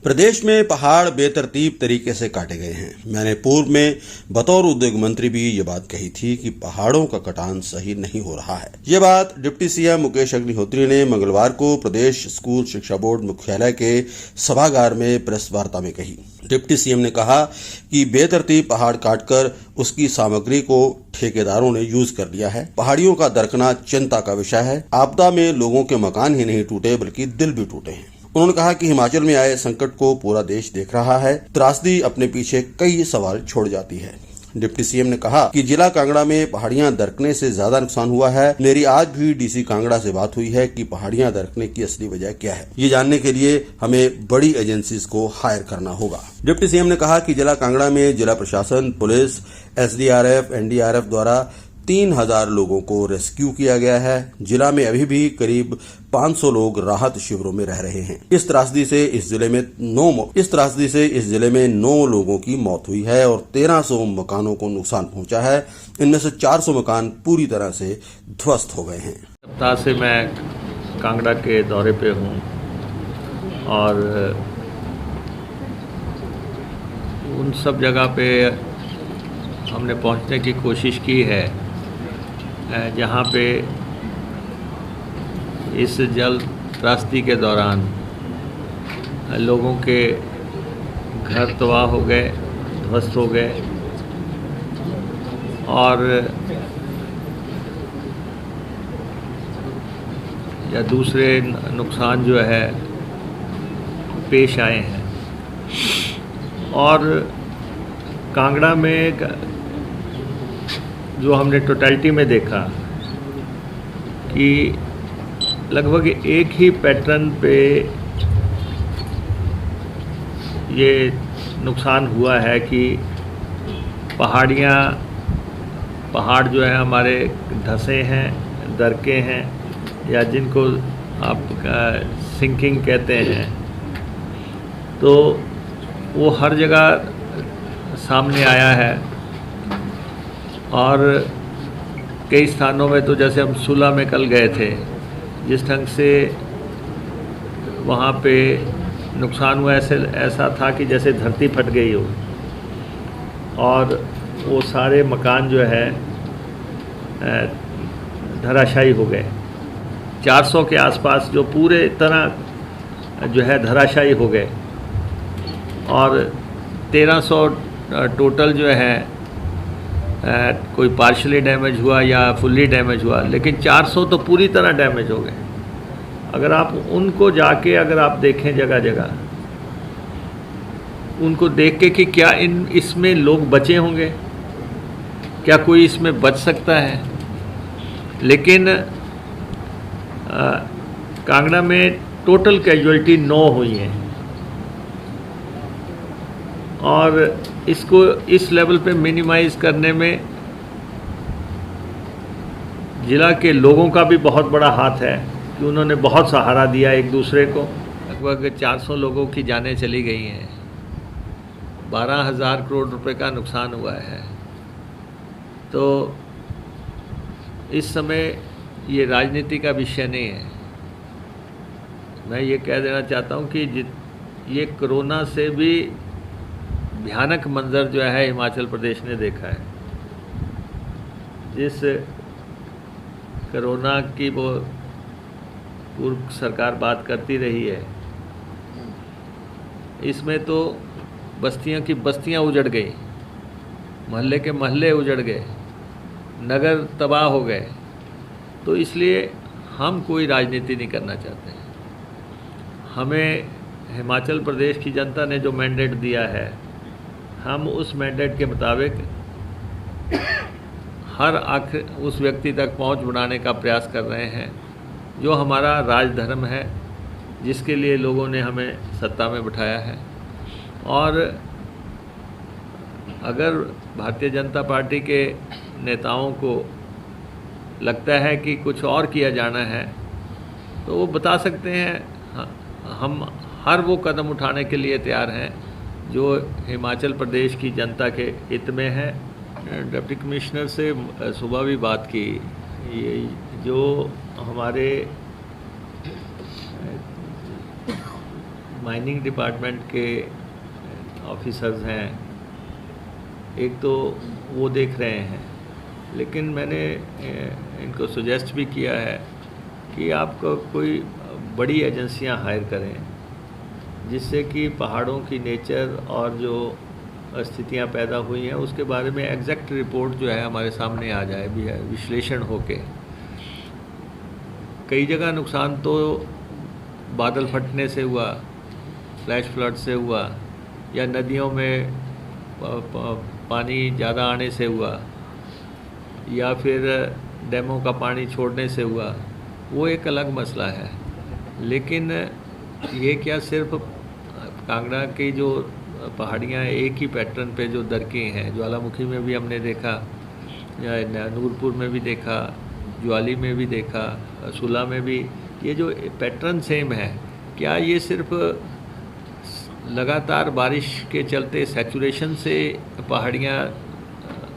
प्रदेश में पहाड़ बेतरतीब तरीके से काटे गए हैं। मैंने पूर्व में बतौर उद्योग मंत्री भी ये बात कही थी कि पहाड़ों का कटान सही नहीं हो रहा है। ये बात डिप्टी सीएम मुकेश अग्निहोत्री ने मंगलवार को प्रदेश स्कूल शिक्षा बोर्ड मुख्यालय के सभागार में प्रेस वार्ता में कही। डिप्टी सीएम ने कहा कि बेतरतीब पहाड़ काटकर उसकी सामग्री को ठेकेदारों ने यूज कर लिया है। पहाड़ियों का दरकना चिंता का विषय है। आपदा में लोगों के मकान ही नहीं टूटे बल्कि दिल भी टूटे हैं। उन्होंने कहा कि हिमाचल में आए संकट को पूरा देश देख रहा है। त्रासदी अपने पीछे कई सवाल छोड़ जाती है। डिप्टी सीएम ने कहा कि जिला कांगड़ा में पहाड़ियां दरकने से ज्यादा नुकसान हुआ है। मेरी आज भी डीसी कांगड़ा से बात हुई है कि पहाड़ियां दरकने की असली वजह क्या है। ये जानने के लिए हमें बड़ी एजेंसीज को हायर करना होगा। डिप्टी सीएम ने कहा कि जिला कांगड़ा में जिला प्रशासन, पुलिस, एसडीआरएफ, एनडीआरएफ द्वारा 3000 लोगों को रेस्क्यू किया गया है। जिला में अभी भी करीब 500 लोग राहत शिविरों में रह रहे हैं। इस त्रासदी से इस जिले में 9 लोगों की मौत हुई है और 1300 मकानों को नुकसान पहुंचा है। इनमें से 400 मकान पूरी तरह से ध्वस्त हो गए हैं। सप्ताह से मैं कांगड़ा के दौरे पे हूं और उन सब जगह पे हमने पहुंचने की कोशिश की है जहाँ पे इस जल त्रासदी के दौरान लोगों के घर तबाह हो गए, ध्वस्त हो गए और या दूसरे नुकसान जो है पेश आए हैं। और कांगड़ा में जो हमने टोटलिटी में देखा कि लगभग एक ही पैटर्न पे ये नुकसान हुआ है कि पहाड़ जो है हमारे धंसे हैं, दरके हैं या जिनको आप सिंकिंग कहते हैं, तो वो हर जगह सामने आया है। और कई स्थानों में तो जैसे हम सुला में कल गए थे, जिस ढंग से वहाँ पे नुकसान हुआ ऐसा था कि जैसे धरती फट गई हो और वो सारे मकान जो है धराशायी हो गए। 400 के आसपास जो पूरे तरह जो है धराशायी हो गए और 1300 टोटल जो है कोई पार्शली डैमेज हुआ या फुल्ली डैमेज हुआ, लेकिन 400 तो पूरी तरह डैमेज हो गए। अगर आप उनको जाके अगर आप देखें जगह जगह, उनको देख के कि क्या इसमें लोग बचे होंगे, क्या कोई इसमें बच सकता है। लेकिन कांगड़ा में टोटल कैजुअलिटी 9 हुई हैं और इसको इस लेवल पे मिनिमाइज करने में जिला के लोगों का भी बहुत बड़ा हाथ है कि उन्होंने बहुत सहारा दिया एक दूसरे को। लगभग 400 लोगों की जानें चली गई हैं, 12,000 करोड़ रुपए का नुकसान हुआ है। तो इस समय ये राजनीति का विषय नहीं है। मैं ये कह देना चाहता हूँ कि ये कोरोना से भी भयानक मंजर जो है हिमाचल प्रदेश ने देखा है। जिस कोरोना की वो पूर्व सरकार बात करती रही है, इसमें तो बस्तियों की बस्तियां उजड़ गई, मोहल्ले के मोहल्ले उजड़ गए, नगर तबाह हो गए। तो इसलिए हम कोई राजनीति नहीं करना चाहते। हमें हिमाचल प्रदेश की जनता ने जो मैंडेट दिया है, हम उस मैंडेट के मुताबिक हर आखिर उस व्यक्ति तक पहुंच बढ़ाने का प्रयास कर रहे हैं जो हमारा राजधर्म है, जिसके लिए लोगों ने हमें सत्ता में बिठाया है। और अगर भारतीय जनता पार्टी के नेताओं को लगता है कि कुछ और किया जाना है तो वो बता सकते हैं। हम हर वो कदम उठाने के लिए तैयार हैं जो हिमाचल प्रदेश की जनता के हित में है। डिप्टी कमिश्नर से सुबह भी बात की। ये जो हमारे माइनिंग डिपार्टमेंट के ऑफिसर्स हैं, एक तो वो देख रहे हैं, लेकिन मैंने इनको सजेस्ट भी किया है कि आप कोई बड़ी एजेंसियां हायर करें, जिससे कि पहाड़ों की नेचर और जो स्थितियां पैदा हुई हैं उसके बारे में एग्जैक्ट रिपोर्ट जो है हमारे सामने आ जाए, भी है विश्लेषण होके। कई जगह नुकसान तो बादल फटने से हुआ, फ्लैश फ्लड से हुआ, या नदियों में पानी ज़्यादा आने से हुआ, या फिर डैमों का पानी छोड़ने से हुआ, वो एक अलग मसला है। लेकिन ये क्या सिर्फ कांगड़ा की जो पहाड़ियाँ एक ही पैटर्न पे जो दरके हैं, ज्वालामुखी में भी हमने देखा, या नूरपुर में भी देखा, ज्वाली में भी देखा, सुला में भी, ये जो पैटर्न सेम है, क्या ये सिर्फ लगातार बारिश के चलते सैचुरेशन से पहाड़ियाँ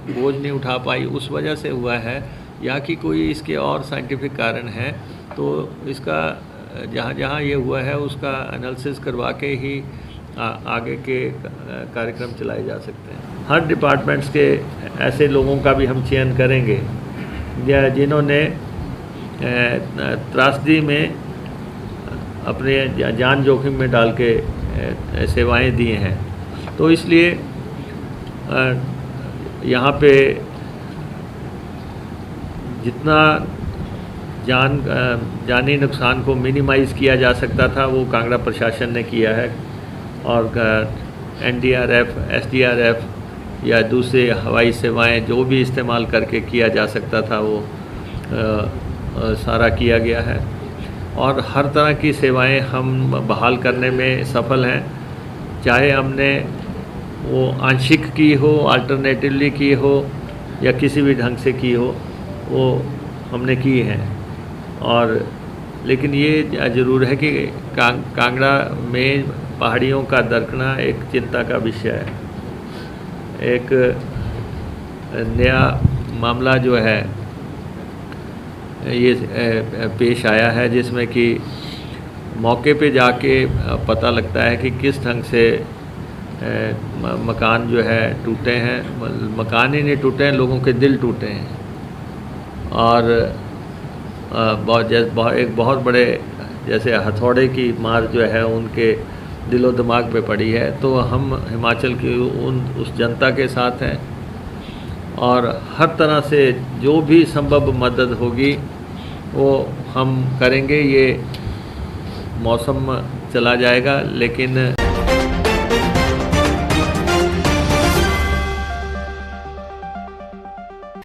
बोझ नहीं उठा पाई उस वजह से हुआ है, या कि कोई इसके और साइंटिफिक कारण है? तो इसका जहाँ जहाँ ये हुआ है उसका एनालिसिस करवा के ही आगे के कार्यक्रम चलाए जा सकते हैं। हर डिपार्टमेंट्स के ऐसे लोगों का भी हम चयन करेंगे जिन्होंने त्रासदी में अपने जान जोखिम में डाल के सेवाएं दी हैं। तो इसलिए यहाँ पे जितना जानी नुकसान को मिनिमाइज़ किया जा सकता था वो कांगड़ा प्रशासन ने किया है, और NDRF, SDRF या दूसरे हवाई सेवाएं जो भी इस्तेमाल करके किया जा सकता था वो सारा किया गया है, और हर तरह की सेवाएं हम बहाल करने में सफल हैं। चाहे हमने वो आंशिक की हो, अल्टरनेटिवली की हो, या किसी भी ढंग से की हो, वो हमने की हैं। और लेकिन ये ज़रूर है कि कांगड़ा में पहाड़ियों का दरकना एक चिंता का विषय है। एक नया मामला जो है ये पेश आया है, जिसमें कि मौके पे जाके पता लगता है कि किस ढंग से मकान जो है टूटे हैं। मकान ही नहीं टूटे हैं, लोगों के दिल टूटे हैं, और एक बहुत बड़े जैसे हथौड़े की मार जो है उनके दिलो दिमाग पे पड़ी है। तो हम हिमाचल की उस जनता के साथ हैं, और हर तरह से जो भी संभव मदद होगी वो हम करेंगे। ये मौसम चला जाएगा, लेकिन